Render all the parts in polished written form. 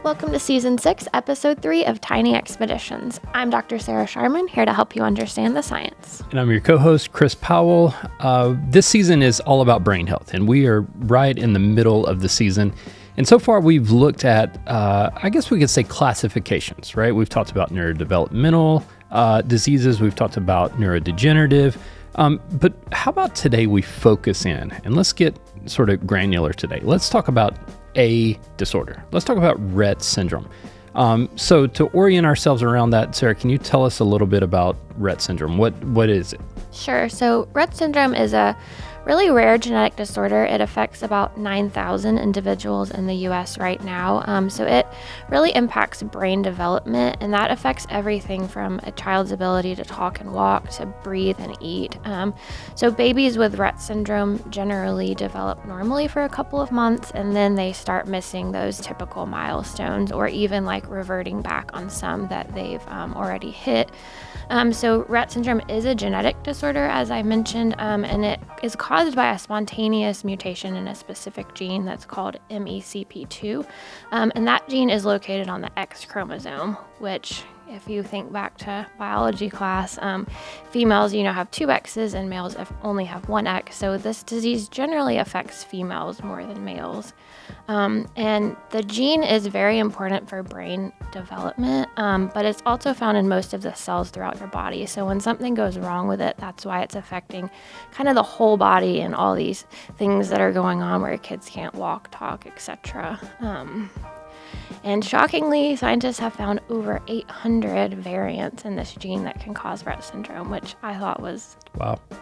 Welcome to Season 6, Episode 3 of Tiny Expeditions. I'm Dr. Sarah Sharman, here to help you understand the science. And I'm your co-host, Chris Powell. This season is all about brain health, and we are right in the middle of the season. And so far, we've looked at, I guess we could say classifications, right? We've talked about neurodevelopmental diseases. We've talked about neurodegenerative. But how about today we focus in, and let's get sort of granular today. Let's talk about a disorder. Let's talk about Rett Syndrome. So to orient ourselves around that, Sarah, can you tell us a little bit about Rett Syndrome? What is it? Sure. So Rett Syndrome is a really rare genetic disorder. It affects about 9,000 individuals in the U.S. right now. So it really impacts brain development, and that affects everything from a child's ability to talk and walk to breathe and eat. So babies with Rett Syndrome generally develop normally for a couple of months, and then they start missing those typical milestones or even like reverting back on some that they've already hit. So Rett Syndrome is a genetic disorder, as I mentioned, and it is caused by a spontaneous mutation in a specific gene that's called MECP2. And that gene is located on the X chromosome, which, if you think back to biology class, females, have two X's and males only have one X. So this disease generally affects females more than males. And the gene is very important for brain development, but it's also found in most of the cells throughout your body. So when something goes wrong with it, that's why it's affecting kind of the whole body and all these things that are going on where kids can't walk, talk, etc. And shockingly, scientists have found over 800 variants in this gene that can cause Rett syndrome, which I thought was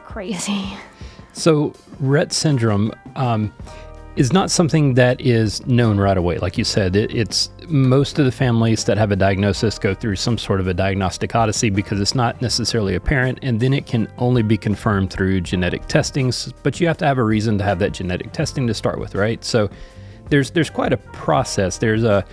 crazy. So Rett syndrome is not something that is known right away. Like you said, it's most of the families that have a diagnosis go through some sort of a diagnostic odyssey because it's not necessarily apparent, and then it can only be confirmed through genetic testings, but you have to have a reason to have that genetic testing to start with, right? So there's quite a process. There's a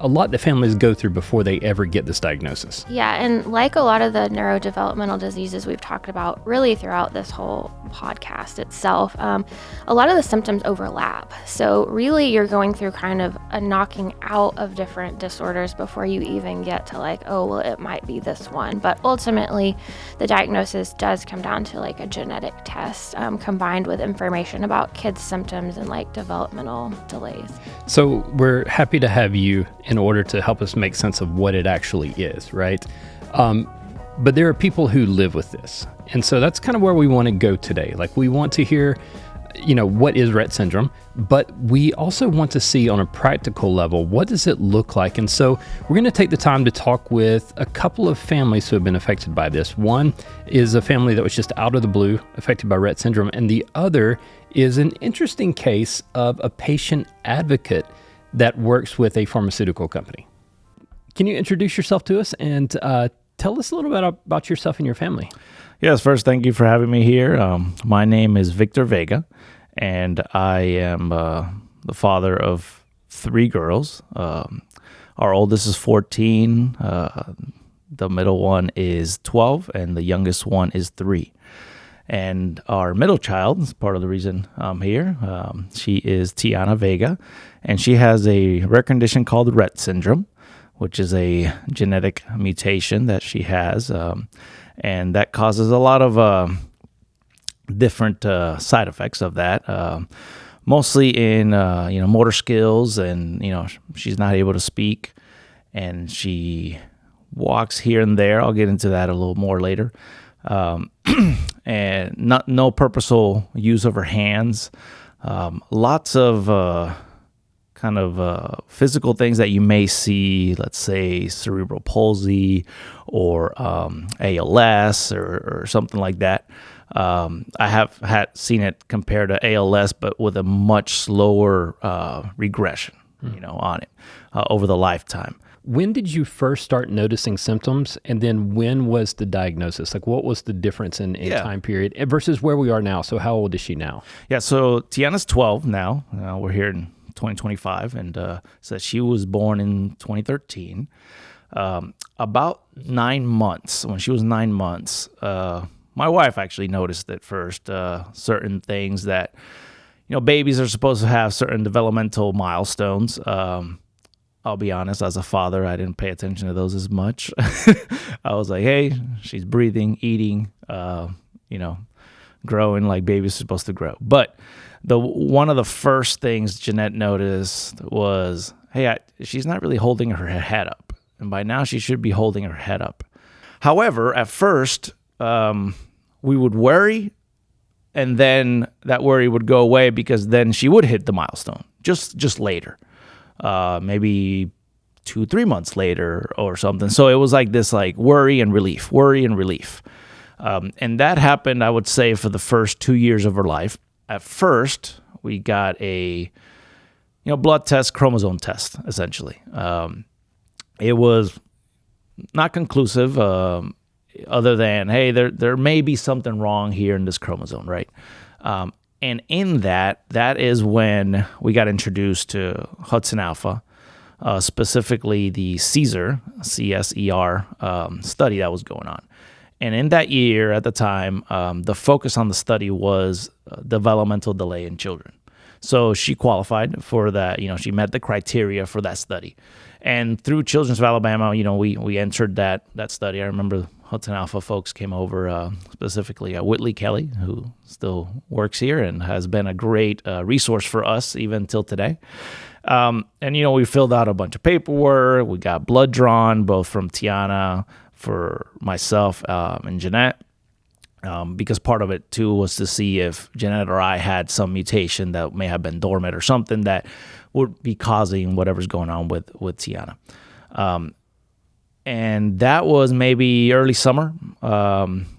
lot that families go through before they ever get this diagnosis. Yeah, and like a lot of the neurodevelopmental diseases we've talked about really throughout this whole podcast itself, a lot of the symptoms overlap. So really you're going through kind of a knocking out of different disorders before you even get to like, oh, well, it might be this one. But ultimately, the diagnosis does come down to like a genetic test combined with information about kids' symptoms and like developmental delays. So we're happy to have you in order to help us make sense of what it actually is, right? But there are people who live with this. And so that's kind of where we want to go today. Like we want to hear, what is Rett syndrome, but we also want to see on a practical level, what does it look like? And so we're going to take the time to talk with a couple of families who have been affected by this. One is a family that was just out of the blue affected by Rett syndrome. And the other is an interesting case of a patient advocate that works with a pharmaceutical company. Can you introduce yourself to us and tell us a little bit about yourself and your family? Yes, first, thank you for having me here. My name is Victor Vega, and I am the father of 3 girls. Our oldest is 14, the middle one is 12, and the youngest one is 3. And our middle child is part of the reason I'm here. She is Tiana Vega, and she has a rare condition called Rett syndrome, which is a genetic mutation that she has, and that causes a lot of different side effects of that. Mostly in motor skills, and she's not able to speak, and she walks here and there. I'll get into that a little more later. And no purposeful use of her hands. Lots of kind of physical things that you may see, let's say cerebral palsy or ALS or something like that. I have seen it compared to ALS, but with a much slower regression, on it over the lifetime. When did you first start noticing symptoms, and then when was the diagnosis? Like, what was the difference in time period versus where we are now? So how old is she now? Yeah, so Tiana's 12 now. We're here in 2025, and so she was born in 2013. About 9 months, when she was 9 months, my wife actually noticed at first certain things that, babies are supposed to have certain developmental milestones. I'll be honest, as a father, I didn't pay attention to those as much. I was like, hey, she's breathing, eating, growing like babies are supposed to grow. But one of the first things Jeanette noticed was, hey, she's not really holding her head up. And by now she should be holding her head up. However, at first, we would worry, and then that worry would go away because then she would hit the milestone just later, maybe 2-3 months later or something. So it was like this worry and relief. And that happened, I would say, for the first 2 years of her life. At first, we got a blood test, chromosome test, essentially. It was not conclusive, other than, hey, there may be something wrong here in this chromosome, right? And in that is when we got introduced to HudsonAlpha, specifically the CSER, C-S-E-R, study that was going on. And in that year, at the time, the focus on the study was developmental delay in children. So she qualified for that. She met the criteria for that study. And through Children's of Alabama, we entered that study. I remember HudsonAlpha folks came over, specifically Whitley Kelly, who still works here and has been a great resource for us even till today. And we filled out a bunch of paperwork. We got blood drawn, both from Tiana, for myself, and Jeanette, because part of it, too, was to see if Jeanette or I had some mutation that may have been dormant or something that would be causing whatever's going on with Tiana. And that was maybe early summer,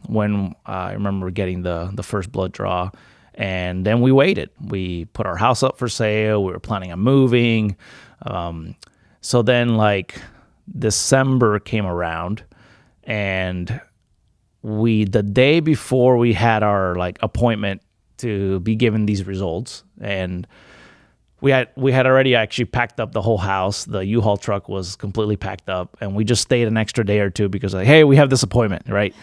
when I remember getting the first blood draw. And then we waited. We put our house up for sale. We were planning on moving. So then December came around, and the day before we had our appointment to be given these results, and we had already actually packed up the whole house. The U-Haul truck was completely packed up, and we just stayed an extra day or two because hey, we have this appointment, right?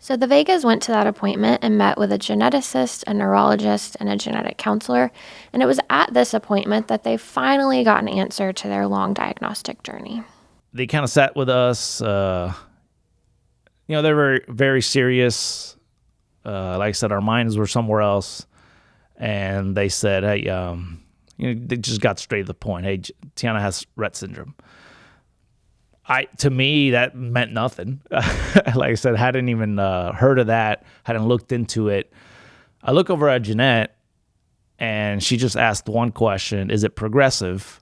So the Vegas went to that appointment and met with a geneticist, a neurologist, and a genetic counselor. And it was at this appointment that they finally got an answer to their long diagnostic journey. They kind of sat with us. They're very, very serious. Like I said, our minds were somewhere else. And they said, hey, they just got straight to the point. Hey, Tiana has Rett Syndrome. To me, that meant nothing. Like I said, hadn't even heard of that, hadn't looked into it. I look over at Jeanette, and she just asked one question: is it progressive?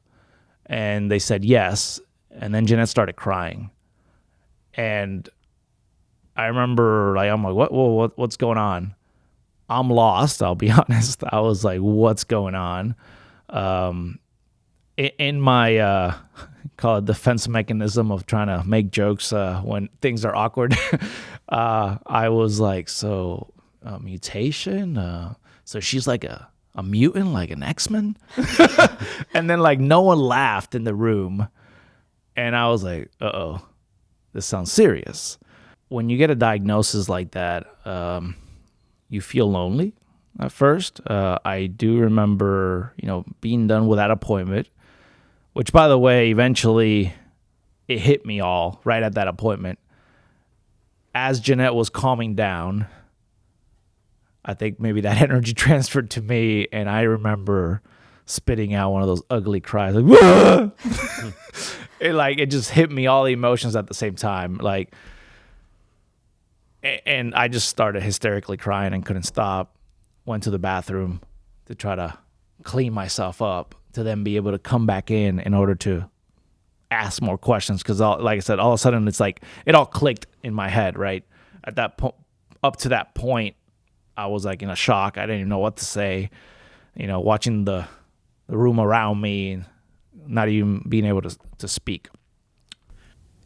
And they said yes. And then Jeanette started crying. And I remember, I'm like, what's going on? I'm lost, I'll be honest. I was like, what's going on? In my call it defense mechanism of trying to make jokes when things are awkward, I was like, so mutation? So she's like a mutant, like an X-Men? And then no one laughed in the room. And I was like, uh-oh, this sounds serious. When you get a diagnosis like that, you feel lonely at first. I do remember, being done with that appointment, which, by the way, eventually it hit me all right at that appointment. As Jeanette was calming down, I think maybe that energy transferred to me, and I remember spitting out one of those ugly cries, it just hit me, all the emotions at the same time, and I just started hysterically crying and couldn't stop. Went to the bathroom to try to clean myself up, to then be able to come back in order to ask more questions. Because, like I said, all of a sudden it's it all clicked in my head, right? At that up to that point, I was in a shock. I didn't even know what to say. Watching the room around me, not even being able to speak.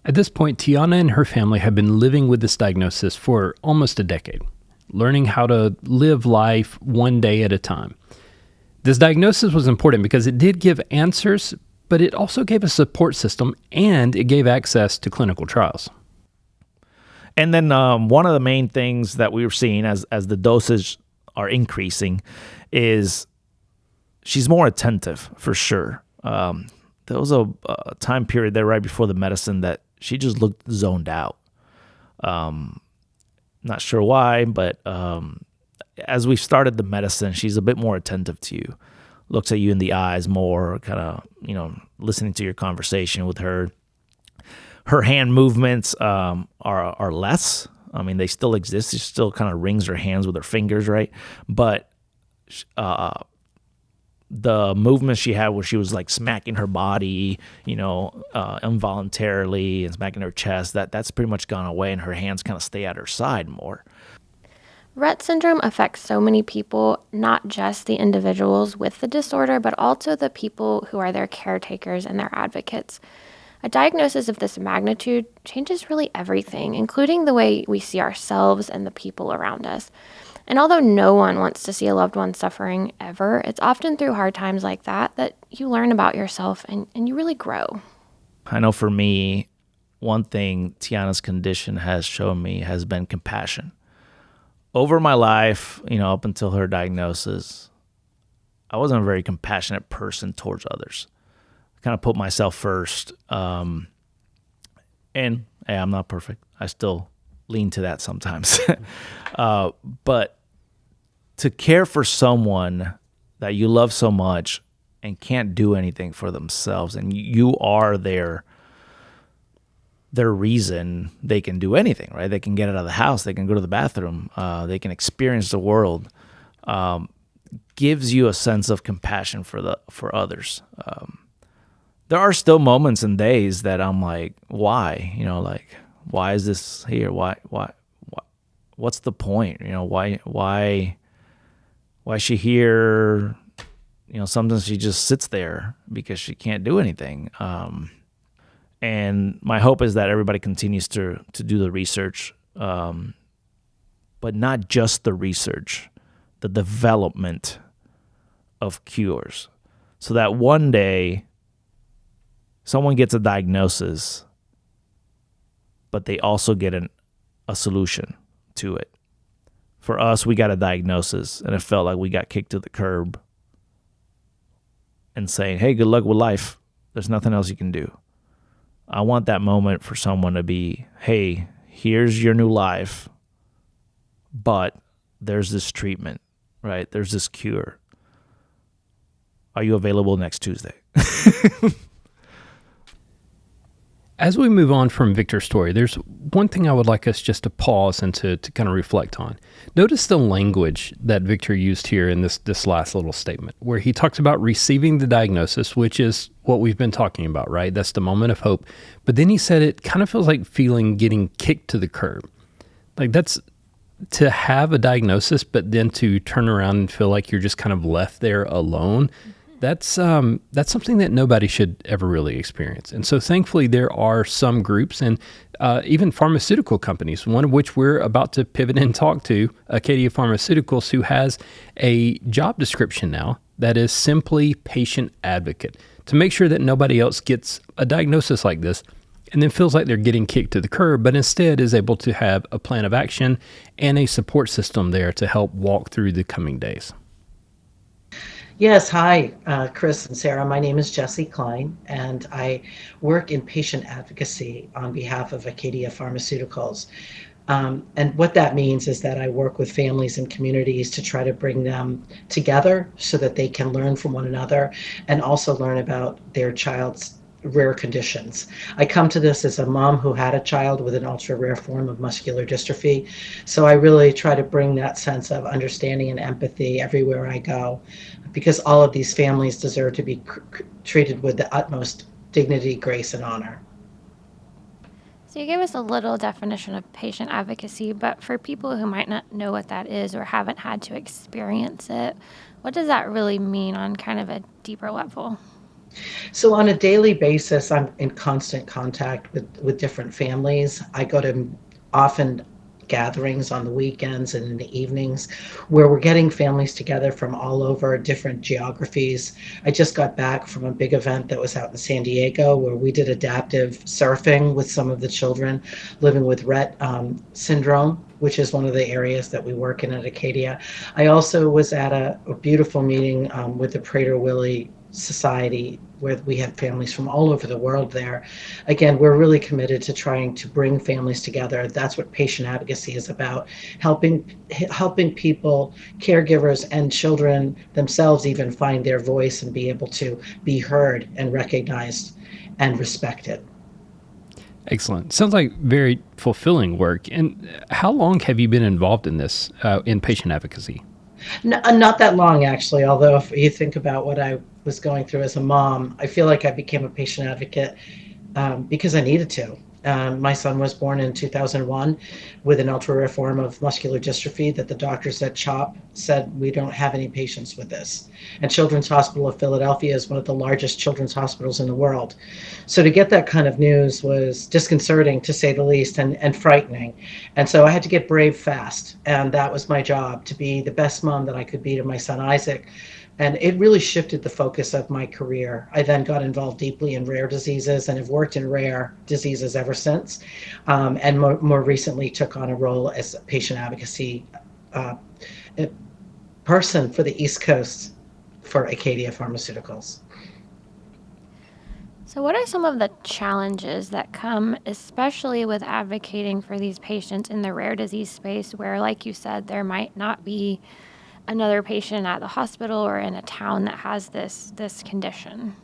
At this point, Tiana and her family have been living with this diagnosis for almost a decade, learning how to live life one day at a time. This diagnosis was important because it did give answers, but it also gave a support system, and it gave access to clinical trials. And then one of the main things that we were seeing as the dosage are increasing is she's more attentive, for sure. The there was a time period there right before the medicine that she just looked zoned out. Not sure why, but as we started the medicine, she's a bit more attentive to you, looks at you in the eyes more, kind of, listening to your conversation with her. Her hand movements are less. I mean, they still exist. She still kind of wrings her hands with her fingers, right? But the movements she had where she was like smacking her body, involuntarily and smacking her chest, that's pretty much gone away, and her hands kind of stay at her side more. Rett syndrome affects so many people, not just the individuals with the disorder, but also the people who are their caretakers and their advocates. A diagnosis of this magnitude changes really everything, including the way we see ourselves and the people around us. And although no one wants to see a loved one suffering ever, it's often through hard times like that you learn about yourself and you really grow. I know for me, one thing Tiana's condition has shown me has been compassion. Over my life, up until her diagnosis, I wasn't a very compassionate person towards others. I kind of put myself first. And hey, I'm not perfect. I still lean to that sometimes. But to care for someone that you love so much and can't do anything for themselves, and you are their reason they can do anything, right? They can get out of the house, they can go to the bathroom, they can experience the world, gives you a sense of compassion for others. There are still moments and days that I'm like, why? Why is this here? Why? What's the point? Why is she here? Sometimes she just sits there because she can't do anything. And my hope is that everybody continues to do the research, but not just the research, the development of cures, so that one day someone gets a diagnosis, but they also get a solution to it. For us, we got a diagnosis, and it felt like we got kicked to the curb and saying, hey, good luck with life. There's nothing else you can do. I want that moment for someone to be, hey, here's your new life, but there's this treatment, right? There's this cure. Are you available next Tuesday? As we move on from Victor's story, there's one thing I would like us just to pause and to kind of reflect on. Notice the language that Victor used here in this last little statement, where he talks about receiving the diagnosis, which is what we've been talking about, right? That's the moment of hope. But then he said it kind of feels like getting kicked to the curb. Like that's to have a diagnosis, but then to turn around and feel like you're just kind of left there alone. That's something that nobody should ever really experience. And so thankfully there are some groups and even pharmaceutical companies, one of which we're about to pivot and talk to, Acadia Pharmaceuticals, who has a job description now that is simply patient advocate, to make sure that nobody else gets a diagnosis like this and then feels like they're getting kicked to the curb, but instead is able to have a plan of action and a support system there to help walk through the coming days. Yes, hi, Chris and Sarah. My name is Jessie Klein, and I work in patient advocacy on behalf of Acadia Pharmaceuticals. And what that means is that I work with families and communities to try to bring them together so that they can learn from one another and also learn about their child's rare conditions. I come to this as a mom who had a child with an ultra rare form of muscular dystrophy. So I really try to bring that sense of understanding and empathy everywhere I go, because all of these families deserve to be treated with the utmost dignity, grace, and honor. So you gave us a little definition of patient advocacy, but for people who might not know what that is or haven't had to experience it, what does that really mean on kind of a deeper level? So on a daily basis, I'm in constant contact with different families. I go to often gatherings on the weekends and in the evenings where we're getting families together from all over different geographies. I just got back from a big event that was out in San Diego where we did adaptive surfing with some of the children living with Rett syndrome, which is one of the areas that we work in at Acadia. I also was at a beautiful meeting with the Prader-Willi Society, where we had families from all over the world there. Again, we're really committed to trying to bring families together. That's what patient advocacy is about, helping people, caregivers, and children themselves even find their voice and be able to be heard and recognized and respected. Excellent. Sounds like very fulfilling work. And how long have you been involved in this, in patient advocacy? Not that long, actually, although if you think about what I was going through as a mom, I feel like I became a patient advocate because I needed to. My son was born in 2001 with an ultra-rare form of muscular dystrophy that the doctors at CHOP said, we don't have any patients with this. And Children's Hospital of Philadelphia is one of the largest children's hospitals in the world. So to get that kind of news was disconcerting, to say the least, and frightening. And so I had to get brave fast. And that was my job, to be the best mom that I could be to my son Isaac. And it really shifted the focus of my career. I then got involved deeply in rare diseases and have worked in rare diseases ever since. And more recently took on a role as a patient advocacy person for the East Coast for Acadia Pharmaceuticals. So, what are some of the challenges that come, especially with advocating for these patients in the rare disease space, where, like you said, there might not be another patient at the hospital or in a town that has this condition?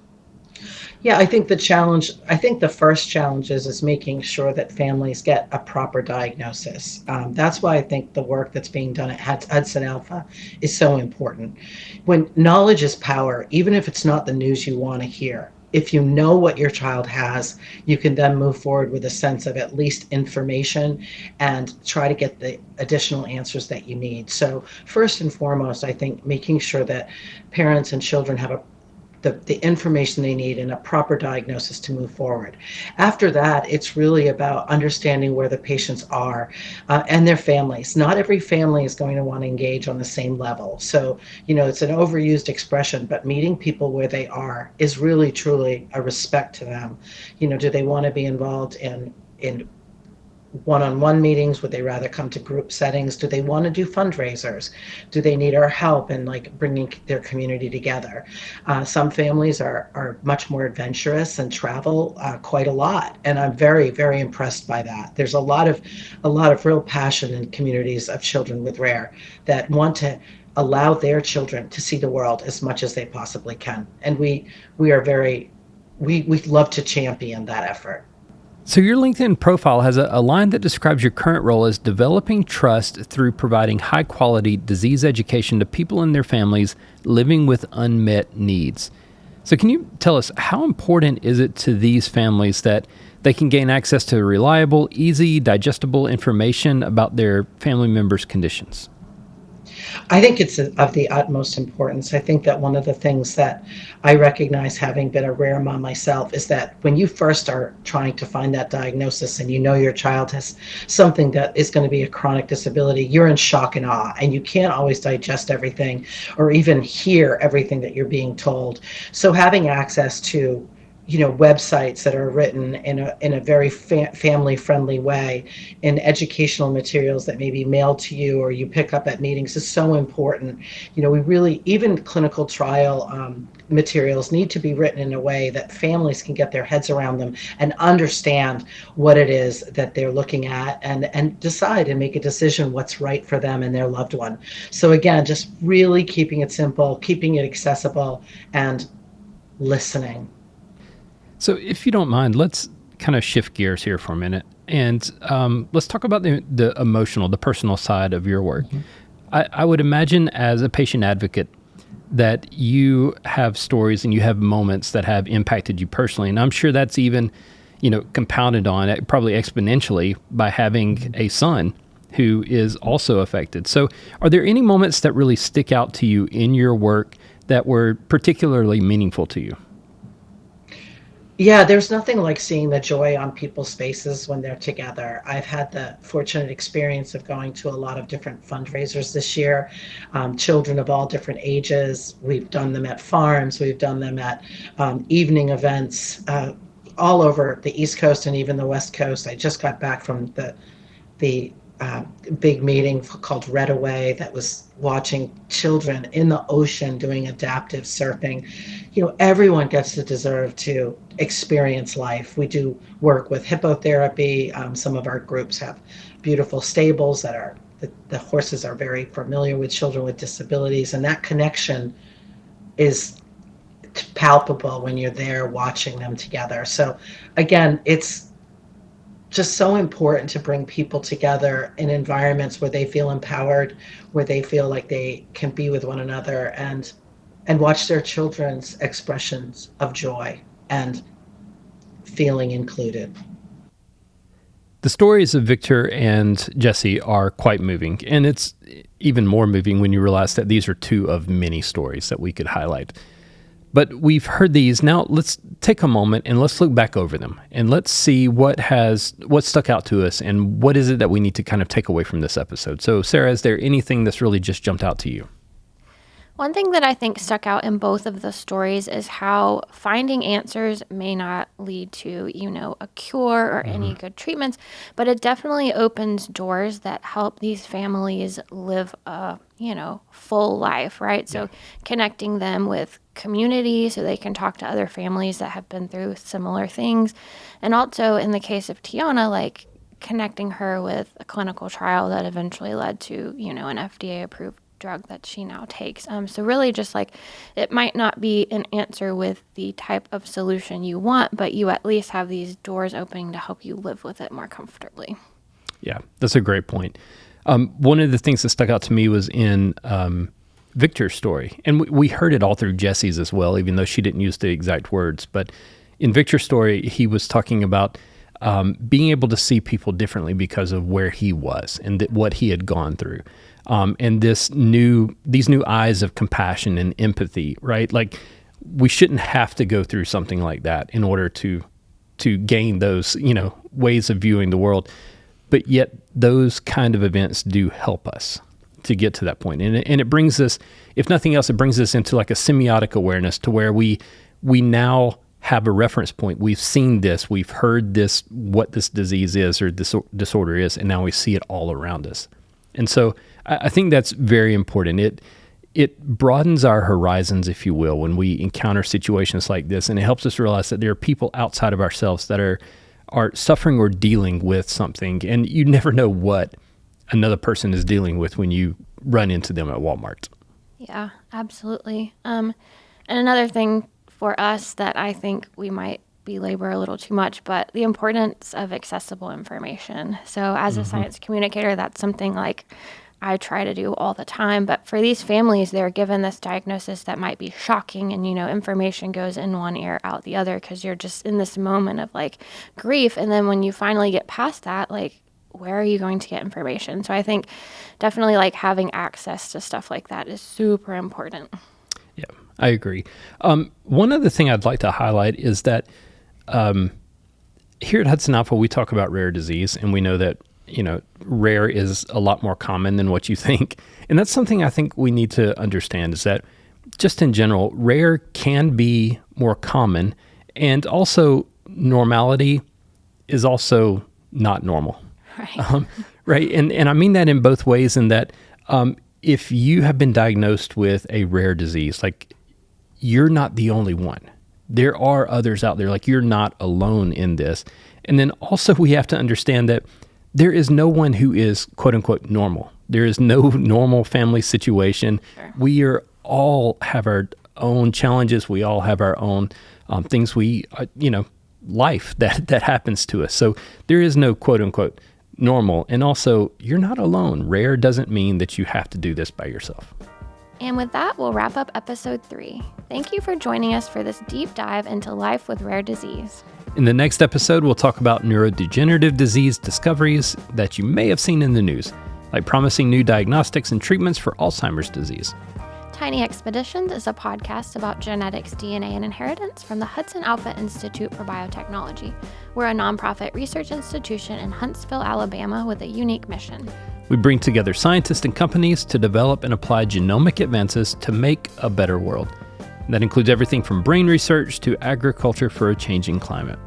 Yeah, I think the first challenge is making sure that families get a proper diagnosis. That's why I think the work that's being done at HudsonAlpha is so important. When knowledge is power, even if it's not the news you want to hear, if you know what your child has, you can then move forward with a sense of at least information and try to get the additional answers that you need. So first and foremost, I think making sure that parents and children have the information they need and a proper diagnosis to move forward. After that, it's really about understanding where the patients are and their families. Not every family is going to want to engage on the same level. So, it's an overused expression, but meeting people where they are is really, truly a respect to them. Do they want to be involved in one-on-one meetings? Would they rather come to group settings? Do they want to do fundraisers? Do they need our help in bringing their community together? Some families are much more adventurous and travel quite a lot, and I'm very, very impressed by that. There's a lot of real passion in communities of children with rare that want to allow their children to see the world as much as they possibly can, and we love to champion that effort. So your LinkedIn profile has a line that describes your current role as developing trust through providing high-quality disease education to people and their families living with unmet needs. So can you tell us, how important is it to these families that they can gain access to reliable, easy, digestible information about their family members' conditions? I think it's of the utmost importance. I think that one of the things that I recognize, having been a rare mom myself, is that when you first are trying to find that diagnosis and your child has something that is going to be a chronic disability, you're in shock and awe, and you can't always digest everything or even hear everything that you're being told. So having access to websites that are written in a very family-friendly way, in educational materials that may be mailed to you or you pick up at meetings, is so important. We really, even clinical trial materials need to be written in a way that families can get their heads around them and understand what it is that they're looking at, and decide and make a decision what's right for them and their loved one. So again, just really keeping it simple, keeping it accessible, and listening. So if you don't mind, let's kind of shift gears here for a minute, and let's talk about the emotional, the personal side of your work. Mm-hmm. I would imagine, as a patient advocate, that you have stories and you have moments that have impacted you personally, and I'm sure that's even, compounded on it, probably exponentially, by having a son who is also affected. So are there any moments that really stick out to you in your work that were particularly meaningful to you? Yeah, there's nothing like seeing the joy on people's faces when they're together. I've had the fortunate experience of going to a lot of different fundraisers this year, children of all different ages. We've done them at farms, we've done them at evening events all over the East Coast and even the West Coast. I just got back from the big meeting called Red Away that was watching children in the ocean doing adaptive surfing. Everyone gets to deserve to experience life. We do work with hippotherapy. Some of our groups have beautiful stables that are, the horses are very familiar with children with disabilities, and that connection is palpable when you're there watching them together. So again, it's just so important to bring people together in environments where they feel empowered, where they feel like they can be with one another and watch their children's expressions of joy and feeling included. The stories of Victor and Jesse are quite moving, and it's even more moving when you realize that these are two of many stories that we could highlight. But we've heard these. Now let's take a moment and let's look back over them and let's see what stuck out to us and what is it that we need to kind of take away from this episode. So Sarah, is there anything that's really just jumped out to you? One thing that I think stuck out in both of the stories is how finding answers may not lead to, a cure or any good treatments, but it definitely opens doors that help these families live a, full life, right? So connecting them with community so they can talk to other families that have been through similar things. And also in the case of Tiana, like connecting her with a clinical trial that eventually led to, an FDA approved drug that she now takes. So really just like it might not be an answer with the type of solution you want, but you at least have these doors opening to help you live with it more comfortably. Yeah, that's a great point. One of the things that stuck out to me was in Victor's story, and we heard it all through Jesse's as well, even though she didn't use the exact words. But in Victor's story, he was talking about being able to see people differently because of where he was and what he had gone through. And these new eyes of compassion and empathy, right? Like we shouldn't have to go through something like that in order to gain those, ways of viewing the world. But yet those kind of events do help us to get to that point. And it brings us, if nothing else, it brings us into like a semiotic awareness to where we now have a reference point. We've seen this, we've heard this, what this disease is or this disorder is, and now we see it all around us. And so I think that's very important. It broadens our horizons, if you will, when we encounter situations like this, and it helps us realize that there are people outside of ourselves that are suffering or dealing with something, and you never know what another person is dealing with when you run into them at Walmart. Yeah, absolutely. And another thing for us that I think we might belabor a little too much, but the importance of accessible information. So as a science communicator, that's something like I try to do all the time. But for these families, they're given this diagnosis that might be shocking, and information goes in one ear, out the other, because you're just in this moment of like grief. And then when you finally get past that, like, where are you going to get information? So I think definitely like having access to stuff like that is super important. Yeah, I agree. One other thing I'd like to highlight is that here at Hudson Alpha, we talk about rare disease, and we know that rare is a lot more common than what you think. And that's something I think we need to understand, is that just in general, rare can be more common, and also normality is also not normal. Right. Right. And I mean that in both ways, in that if you have been diagnosed with a rare disease, like you're not the only one. There are others out there, like you're not alone in this. And then also we have to understand that there is no one who is quote unquote normal. There is no normal family situation. Sure. We are all have our own challenges. We all have our own things life that happens to us. So there is no quote unquote normal. And also you're not alone. Rare doesn't mean that you have to do this by yourself. And with that, we'll wrap up episode 3. Thank you for joining us for this deep dive into life with rare disease. In the next episode, we'll talk about neurodegenerative disease discoveries that you may have seen in the news, like promising new diagnostics and treatments for Alzheimer's disease. Tiny Expeditions is a podcast about genetics, DNA, and inheritance from the HudsonAlpha Institute for Biotechnology. We're a nonprofit research institution in Huntsville, Alabama, with a unique mission. We bring together scientists and companies to develop and apply genomic advances to make a better world. That includes everything from brain research to agriculture for a changing climate.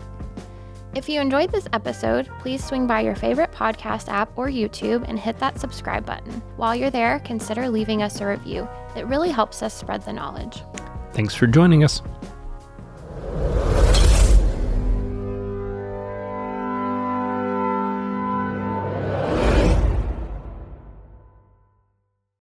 If you enjoyed this episode, please swing by your favorite podcast app or YouTube and hit that subscribe button. While you're there, consider leaving us a review. It really helps us spread the knowledge. Thanks for joining us.